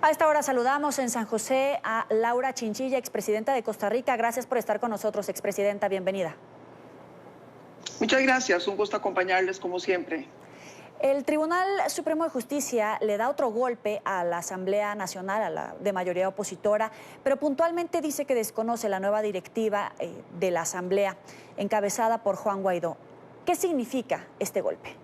A esta hora saludamos en San José a Laura Chinchilla, expresidenta de Costa Rica. Gracias por estar con nosotros, expresidenta. Bienvenida. Muchas gracias, un gusto acompañarles como siempre. El Tribunal Supremo de Justicia le da otro golpe a la Asamblea Nacional, a la de mayoría opositora, pero puntualmente dice que desconoce la nueva directiva de la Asamblea, encabezada por Juan Guaidó. ¿Qué significa este golpe?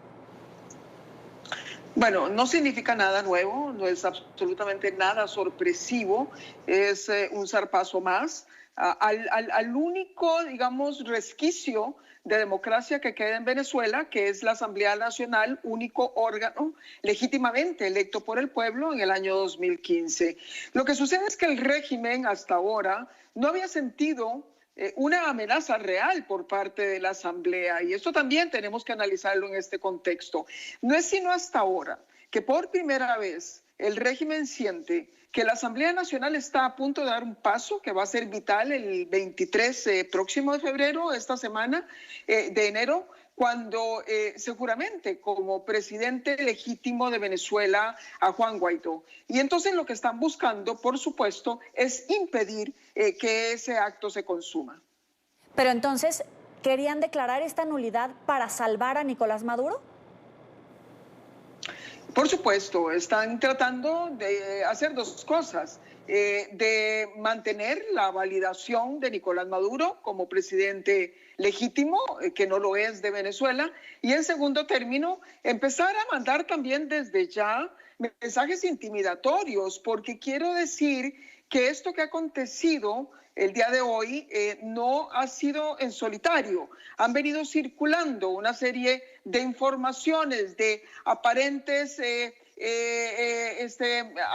Bueno, no significa nada nuevo, no es absolutamente nada sorpresivo, es un zarpazo más al único, digamos, resquicio de democracia que queda en Venezuela, que es la Asamblea Nacional, único órgano legítimamente electo por el pueblo en el año 2015. Lo que sucede es que el régimen hasta ahora no había sentido una amenaza real por parte de la Asamblea, y esto también tenemos que analizarlo en este contexto. No es sino hasta ahora que por primera vez el régimen siente que la Asamblea Nacional está a punto de dar un paso que va a ser vital el 23 próximo de febrero, esta semana de enero, cuando seguramente como presidente legítimo de Venezuela a Juan Guaidó. Y entonces lo que están buscando, por supuesto, es impedir que ese acto se consuma. Pero entonces, ¿querían declarar esta nulidad para salvar a Nicolás Maduro? Por supuesto, están tratando de hacer dos cosas, de mantener la validación de Nicolás Maduro como presidente legítimo, que no lo es, de Venezuela, y en segundo término, empezar a mandar también desde ya mensajes intimidatorios, porque quiero decir que esto que ha acontecido el día de hoy no ha sido en solitario. Han venido circulando una serie de informaciones de aparentes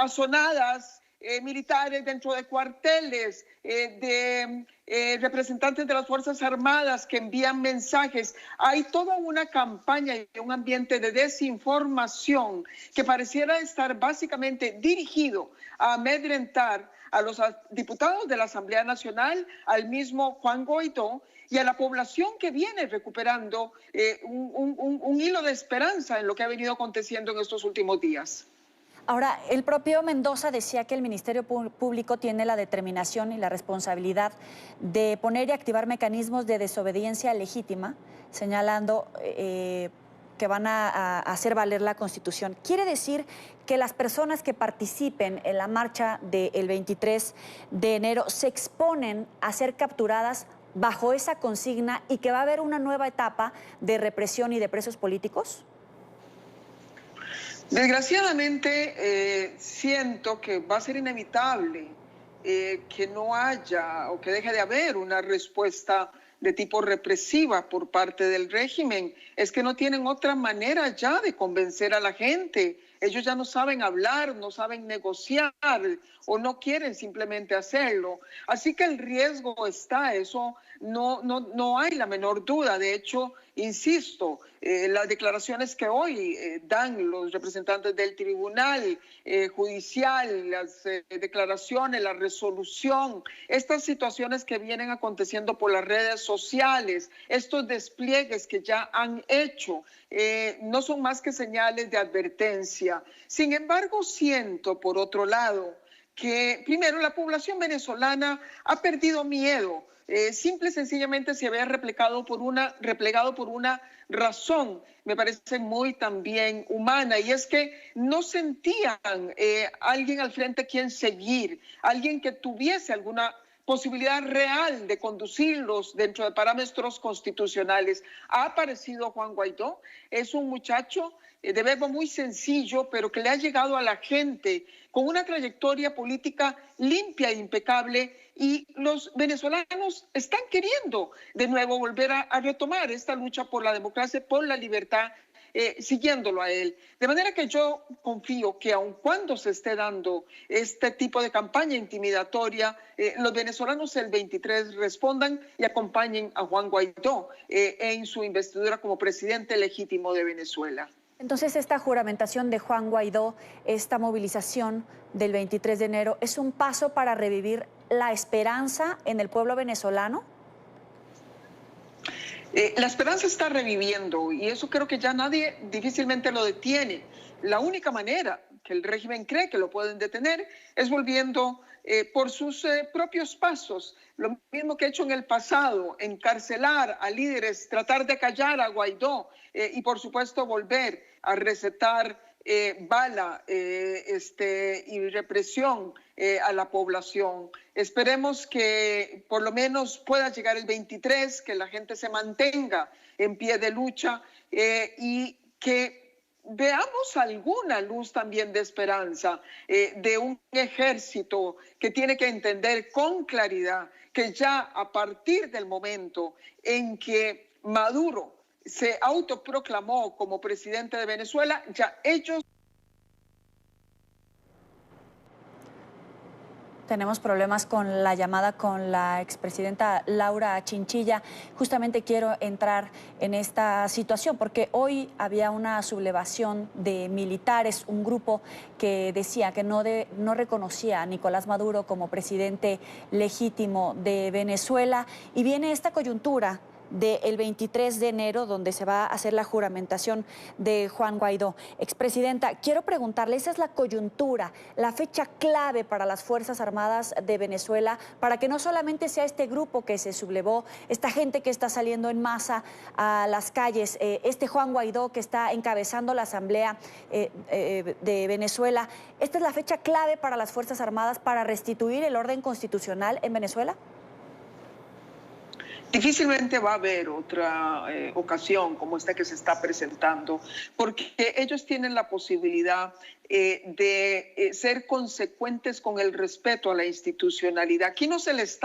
azonadas militares dentro de cuarteles, de representantes de las Fuerzas Armadas que envían mensajes. Hay toda una campaña y un ambiente de desinformación que pareciera estar básicamente dirigido a amedrentar a los diputados de la Asamblea Nacional, al mismo Juan Guaidó y a la población que viene recuperando un hilo de esperanza en lo que ha venido aconteciendo en estos últimos días. Ahora, el propio Mendoza decía que el Ministerio Público tiene la determinación y la responsabilidad de poner y activar mecanismos de desobediencia legítima, señalando que van a hacer valer la Constitución. ¿Quiere decir que las personas que participen en la marcha del 23 de enero se exponen a ser capturadas bajo esa consigna y que va a haber una nueva etapa de represión y de presos políticos? Desgraciadamente, siento que va a ser inevitable que no haya o que deje de haber una respuesta de tipo represiva por parte del régimen. Es que no tienen otra manera ya de convencer a la gente. Ellos ya no saben hablar, no saben negociar o no quieren simplemente hacerlo. Así que el riesgo está, eso no hay la menor duda. De hecho, insisto, las declaraciones que hoy dan los representantes del Tribunal Judicial, las declaraciones, la resolución, estas situaciones que vienen aconteciendo por las redes sociales, estos despliegues que ya han hecho, no son más que señales de advertencia. Sin embargo, siento, por otro lado, que primero la población venezolana ha perdido miedo. Simple y sencillamente se había replegado por una razón, me parece muy también humana, y es que no sentían alguien al frente a quien seguir, alguien que tuviese alguna posibilidad real de conducirlos dentro de parámetros constitucionales. Ha aparecido Juan Guaidó, es un muchacho de verbo muy sencillo, pero que le ha llegado a la gente con una trayectoria política limpia e impecable, y los venezolanos están queriendo de nuevo volver a retomar esta lucha por la democracia, por la libertad, siguiéndolo a él. De manera que yo confío que aun cuando se esté dando este tipo de campaña intimidatoria, los venezolanos el 23 respondan y acompañen a Juan Guaidó en su investidura como presidente legítimo de Venezuela. Entonces, esta juramentación de Juan Guaidó, esta movilización del 23 de enero, ¿es un paso para revivir la esperanza en el pueblo venezolano? La esperanza está reviviendo y eso creo que ya nadie difícilmente lo detiene. La única manera que el régimen cree que lo pueden detener, es volviendo por sus propios pasos. Lo mismo que ha hecho en el pasado, encarcelar a líderes, tratar de callar a Guaidó y por supuesto volver a recetar bala y represión a la población. Esperemos que por lo menos pueda llegar el 23, que la gente se mantenga en pie de lucha y que veamos alguna luz también de esperanza de un ejército que tiene que entender con claridad que ya a partir del momento en que Maduro se autoproclamó como presidente de Venezuela, ya ellos... Tenemos problemas con la llamada con la expresidenta Laura Chinchilla. Justamente quiero entrar en esta situación porque hoy había una sublevación de militares, un grupo que decía que no reconocía a Nicolás Maduro como presidente legítimo de Venezuela, y viene esta coyuntura del 23 de enero, donde se va a hacer la juramentación de Juan Guaidó. Expresidenta, quiero preguntarle, esa es la coyuntura, la fecha clave para las Fuerzas Armadas de Venezuela, para que no solamente sea este grupo que se sublevó, esta gente que está saliendo en masa a las calles, este Juan Guaidó que está encabezando la Asamblea de Venezuela. ¿Esta es la fecha clave para las Fuerzas Armadas para restituir el orden constitucional en Venezuela? Difícilmente va a haber otra ocasión como esta que se está presentando, porque ellos tienen la posibilidad de ser consecuentes con el respeto a la institucionalidad. Aquí no se les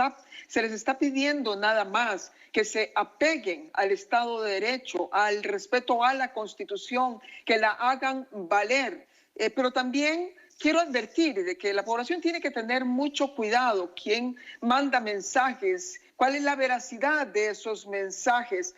está pidiendo nada más que se apeguen al Estado de Derecho, al respeto a la Constitución, que la hagan valer, pero también quiero advertir de que la población tiene que tener mucho cuidado quién manda mensajes, cuál es la veracidad de esos mensajes.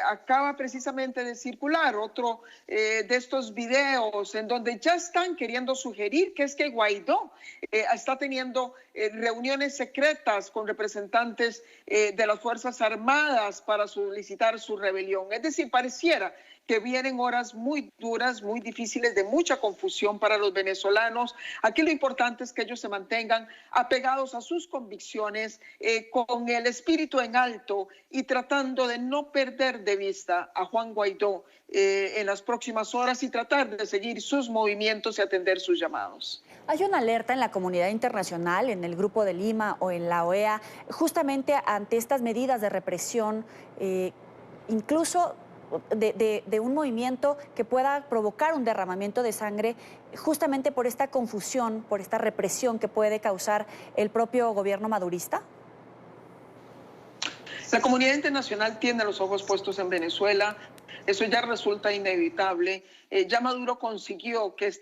Acaba precisamente de circular otro de estos videos en donde ya están queriendo sugerir que es que Guaidó está teniendo reuniones secretas con representantes de las Fuerzas Armadas para solicitar su rebelión. Es decir, pareciera que vienen horas muy duras, muy difíciles, de mucha confusión para los venezolanos. Aquí lo importante es que ellos se mantengan apegados a sus convicciones, con el espíritu en alto y tratando de no perder de vista a Juan Guaidó en las próximas horas y tratar de seguir sus movimientos y atender sus llamados. Hay una alerta en la comunidad internacional, en el Grupo de Lima o en la OEA, justamente ante estas medidas de represión, incluso de un movimiento que pueda provocar un derramamiento de sangre, justamente por esta confusión, por esta represión que puede causar el propio gobierno madurista? La comunidad internacional tiene los ojos puestos en Venezuela. Eso ya resulta inevitable. Ya Maduro consiguió que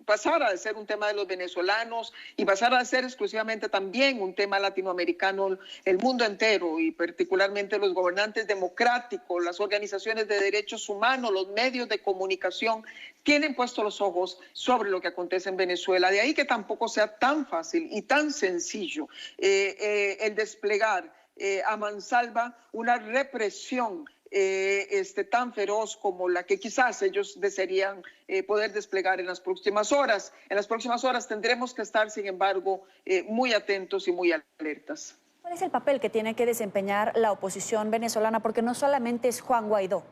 pasara de ser un tema de los venezolanos y pasara a ser exclusivamente también un tema latinoamericano. El mundo entero y particularmente los gobernantes democráticos, las organizaciones de derechos humanos, los medios de comunicación tienen puestos los ojos sobre lo que acontece en Venezuela. De ahí que tampoco sea tan fácil y tan sencillo el desplegar a mansalva una represión tan feroz como la que quizás ellos desearían poder desplegar en las próximas horas. En las próximas horas tendremos que estar, sin embargo, muy atentos y muy alertas. ¿Cuál es el papel que tiene que desempeñar la oposición venezolana? Porque no solamente es Juan Guaidó.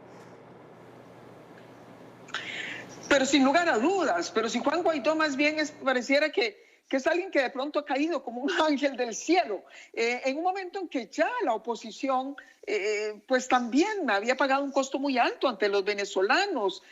Pero sin lugar a dudas, pero si Juan Guaidó más bien pareciera que es alguien que de pronto ha caído como un ángel del cielo, en un momento en que ya la oposición pues también había pagado un costo muy alto ante los venezolanos,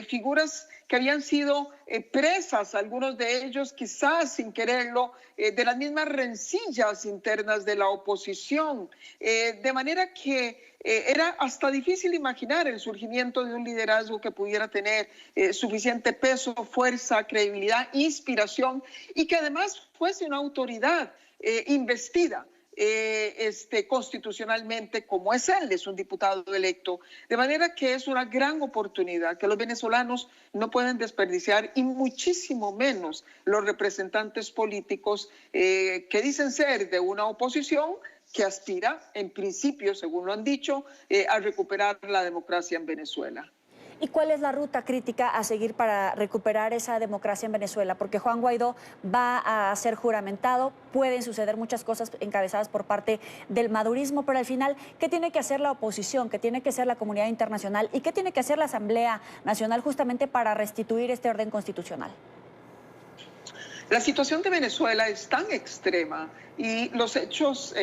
figuras que habían sido presas, algunos de ellos quizás sin quererlo, de las mismas rencillas internas de la oposición, de manera que era hasta difícil imaginar el surgimiento de un liderazgo que pudiera tener suficiente peso, fuerza, credibilidad, inspiración y que además fuese una autoridad investida constitucionalmente como es él, es un diputado electo. De manera que es una gran oportunidad que los venezolanos no pueden desperdiciar y muchísimo menos los representantes políticos que dicen ser de una oposición que aspira, en principio, según lo han dicho, a recuperar la democracia en Venezuela. ¿Y cuál es la ruta crítica a seguir para recuperar esa democracia en Venezuela? Porque Juan Guaidó va a ser juramentado, pueden suceder muchas cosas encabezadas por parte del madurismo, pero al final, ¿qué tiene que hacer la oposición? ¿Qué tiene que hacer la comunidad internacional? ¿Y qué tiene que hacer la Asamblea Nacional justamente para restituir este orden constitucional? La situación de Venezuela es tan extrema y los hechos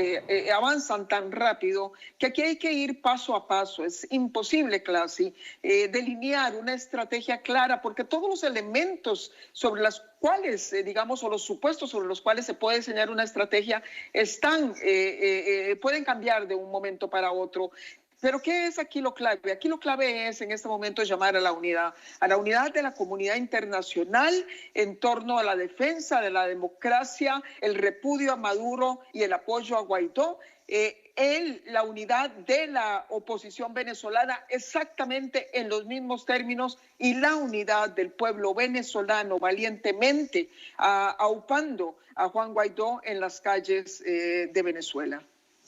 avanzan tan rápido que aquí hay que ir paso a paso. Es imposible, Classy, delinear una estrategia clara porque todos los elementos sobre los cuales, digamos, o los supuestos sobre los cuales se puede diseñar una estrategia pueden cambiar de un momento para otro. Pero ¿qué es aquí lo clave? Aquí lo clave es en este momento llamar a la unidad de la comunidad internacional en torno a la defensa de la democracia, el repudio a Maduro y el apoyo a Guaidó. La unidad de la oposición venezolana exactamente en los mismos términos y la unidad del pueblo venezolano valientemente aupando a Juan Guaidó en las calles de Venezuela.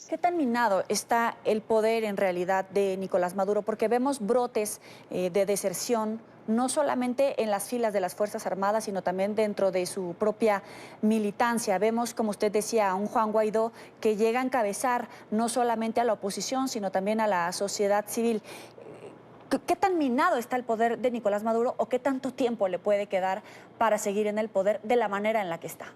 ¿Qué tan minado está el poder en realidad de Nicolás Maduro? Porque vemos brotes de deserción, no solamente en las filas de las Fuerzas Armadas, sino también dentro de su propia militancia. Vemos, como usted decía, a un Juan Guaidó que llega a encabezar no solamente a la oposición, sino también a la sociedad civil. ¿Qué tan minado está el poder de Nicolás Maduro o qué tanto tiempo le puede quedar para seguir en el poder de la manera en la que está?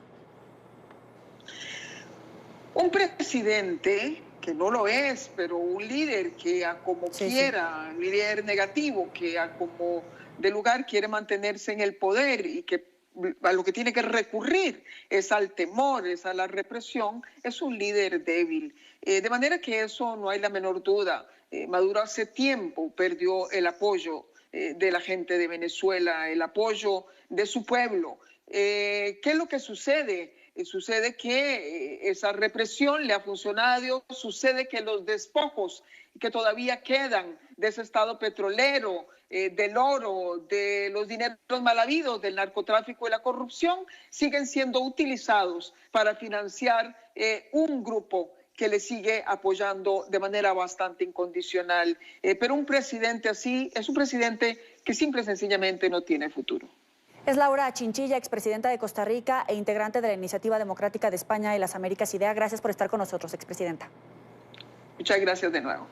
Un presidente, que no lo es, pero un líder que a como quiera, un líder negativo, que a como de lugar quiere mantenerse en el poder y que a lo que tiene que recurrir es al temor, es a la represión, es un líder débil. De manera que eso no hay la menor duda. Maduro hace tiempo perdió el apoyo de la gente de Venezuela, el apoyo de su pueblo. ¿Qué es lo que sucede? Sucede que esa represión le ha funcionado, sucede que los despojos que todavía quedan de ese estado petrolero, del oro, de los dineros mal habidos, del narcotráfico y la corrupción, siguen siendo utilizados para financiar un grupo que le sigue apoyando de manera bastante incondicional. Pero un presidente así es un presidente que simple y sencillamente no tiene futuro. Es Laura Chinchilla, expresidenta de Costa Rica e integrante de la Iniciativa Democrática de España y las Américas IDEA. Gracias por estar con nosotros, expresidenta. Muchas gracias de nuevo.